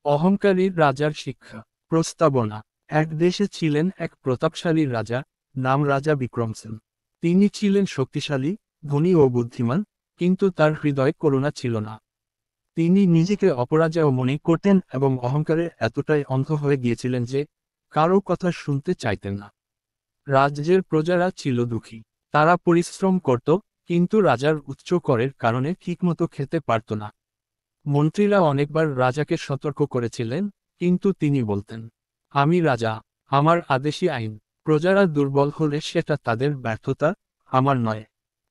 অহংকারী রাজার শিক্ষা। প্রস্তাবনা। এক দেশে ছিলেন এক প্রতাপশালী রাজা, নাম রাজা বিক্রমসেন। তিনি ছিলেন শক্তিশালী, ধনী ও বুদ্ধিমান, কিন্তু তার হৃদয়ে করুণা ছিল না। তিনি নিজেকে অপরাজেয় মনে করতেন এবং অহংকারে এতটাই অন্ধ হয়ে গিয়েছিলেন যে কারো কথা শুনতে চাইতেন না। রাজ্যের প্রজারা ছিল দুঃখী। তারা পরিশ্রম করত, কিন্তু রাজার উচ্চ করের কারণে ঠিকমতো খেতে পারত না। মন্ত্রীরা অনেকবার রাজাকে সতর্ক করেছিলেন, কিন্তু তিনি বলতেন, আমি রাজা, আমার আদেশই আইন। প্রজারা দুর্বল হলে সেটা তাদের ব্যর্থতা, আমার নয়।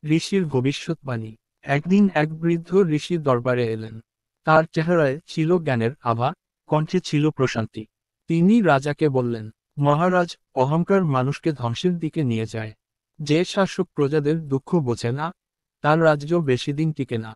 ঋষির ভবিষ্যৎবাণী। একদিন এক বৃদ্ধ ঋষি দরবারে এলেন। তার চেহারায় ছিল জ্ঞানের আভা, কণ্ঠে ছিল প্রশান্তি। তিনি রাজাকে বললেন, মহারাজ, অহংকার মানুষকে ধ্বংসের দিকে নিয়ে যায়। যে শাসক প্রজাদের দুঃখ বোঝে না, তার রাজ্য বেশি দিন টিকে না।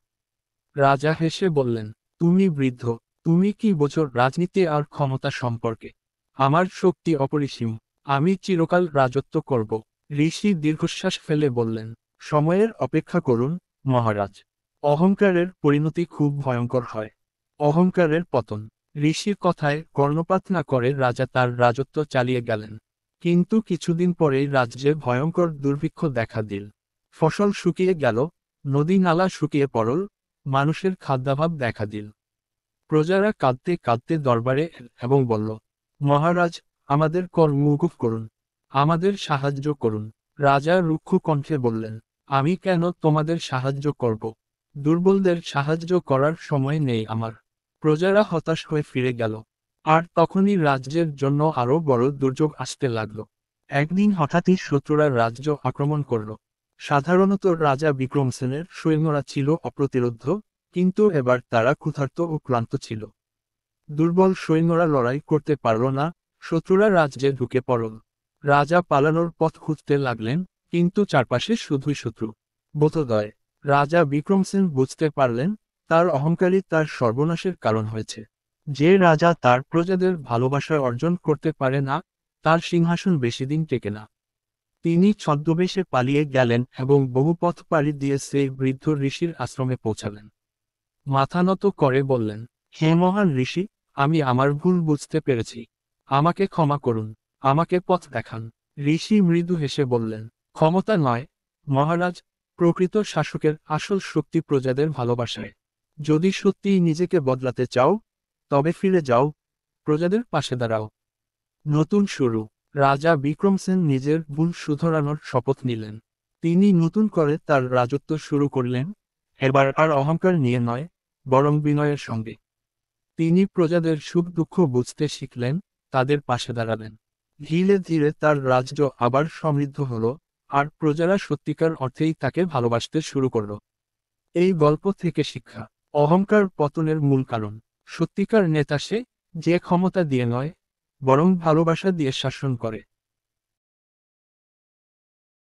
রাজা হেসে বললেন, তুমি বৃদ্ধ, তুমি কি বোঝো রাজনীতি আর ক্ষমতা সম্পর্কে? আমার শক্তি অপরিসীম, আমি চিরকাল রাজত্ব করব। ঋষি দীর্ঘশ্বাস ফেলে বললেন, সময়ের অপেক্ষা করুন, মহারাজ। অহংকারের পরিণতি খুব ভয়ঙ্কর হয়। অহংকারের পতন। ঋষির কথায় কর্ণপাত না করে রাজা তার রাজত্ব চালিয়ে গেলেন। কিন্তু কিছুদিন পরেই রাজ্যে ভয়ঙ্কর দুর্ভিক্ষ দেখা দিল। ফসল শুকিয়ে গেল, নদী নালা শুকিয়ে পড়ল, মানুষের খাদ্যাভাব দেখা দিল। প্রজারা কাঁদতে কাঁদতে দরবারে এল এবং বলল, মহারাজ, আমাদের কর মওকুফ করুন, আমাদের সাহায্য করুন। রাজা রুক্ষ কণ্ঠে বললেন, আমি কেন তোমাদের সাহায্য করব? দুর্বলদের সাহায্য করার সময় নেই আমার। প্রজারা হতাশ হয়ে ফিরে গেল। আর তখনই রাজ্যের জন্য আরো বড় দুর্যোগ আসতে লাগল। একদিন হঠাৎই শত্রুরা রাজ্য আক্রমণ করল। সাধারণত রাজা বিক্রমসেনের সৈন্যরা ছিল অপ্রতিরোধ্য, কিন্তু এবার তারা ক্ষুধার্ত ও ক্লান্ত ছিল। দুর্বল সৈন্যরা লড়াই করতে পারল না, শত্রুরা রাজ্যে ঢুকে পড়ল। রাজা পালানোর পথ খুঁজতে লাগলেন, কিন্তু চারপাশে শুধুই শত্রু। বোধোদয়। রাজা বিক্রমসেন বুঝতে পারলেন, তার অহংকারই তার সর্বনাশের কারণ হয়েছে। যে রাজা তার প্রজাদের ভালোবাসা অর্জন করতে পারে না, তার সিংহাসন বেশিদিন টেকে না। তিনি ছদ্মবেশে পালিয়ে গেলেন এবং বহু পথ পাড়ি দিয়ে সেই বৃদ্ধ ঋষির আশ্রমে পৌঁছালেন। মাথা নত করে বললেন, হে মহান ঋষি, আমি আমার ভুল বুঝতে পেরেছি। আমাকে ক্ষমা করুন, আমাকে পথ দেখান। ঋষি মৃদু হেসে বললেন, ক্ষমতা নয়, মহারাজ, প্রকৃত শাসকের আসল শক্তি প্রজাদের ভালোবাসায়। যদি সত্যিই নিজেকে বদলাতে চাও, তবে ফিরে যাও, প্রজাদের পাশে দাঁড়াও। নতুন শুরু। রাজা বিক্রমসেন নিজের ভুল শুধরানোর শপথ নিলেন। তিনি নতুন করে তার রাজত্ব শুরু করলেন, এবার আর অহংকার নিয়ে নয়, বরং বিনয়ের সঙ্গে। তিনি প্রজাদের সুখ দুঃখ বুঝতে শিখলেন, তাদের পাশে দাঁড়ালেন। ধীরে ধীরে তার রাজ্য আবার সমৃদ্ধ হলো, আর প্রজারা সত্যিকার অর্থেই তাকে ভালোবাসতে শুরু করল। এই গল্প থেকে শিক্ষা। অহংকার পতনের মূল কারণ। সত্যিকার নেতা সে, যে ক্ষমতা দিয়ে নয়, বরং ভালোবাসা দিয়ে শাসন করে।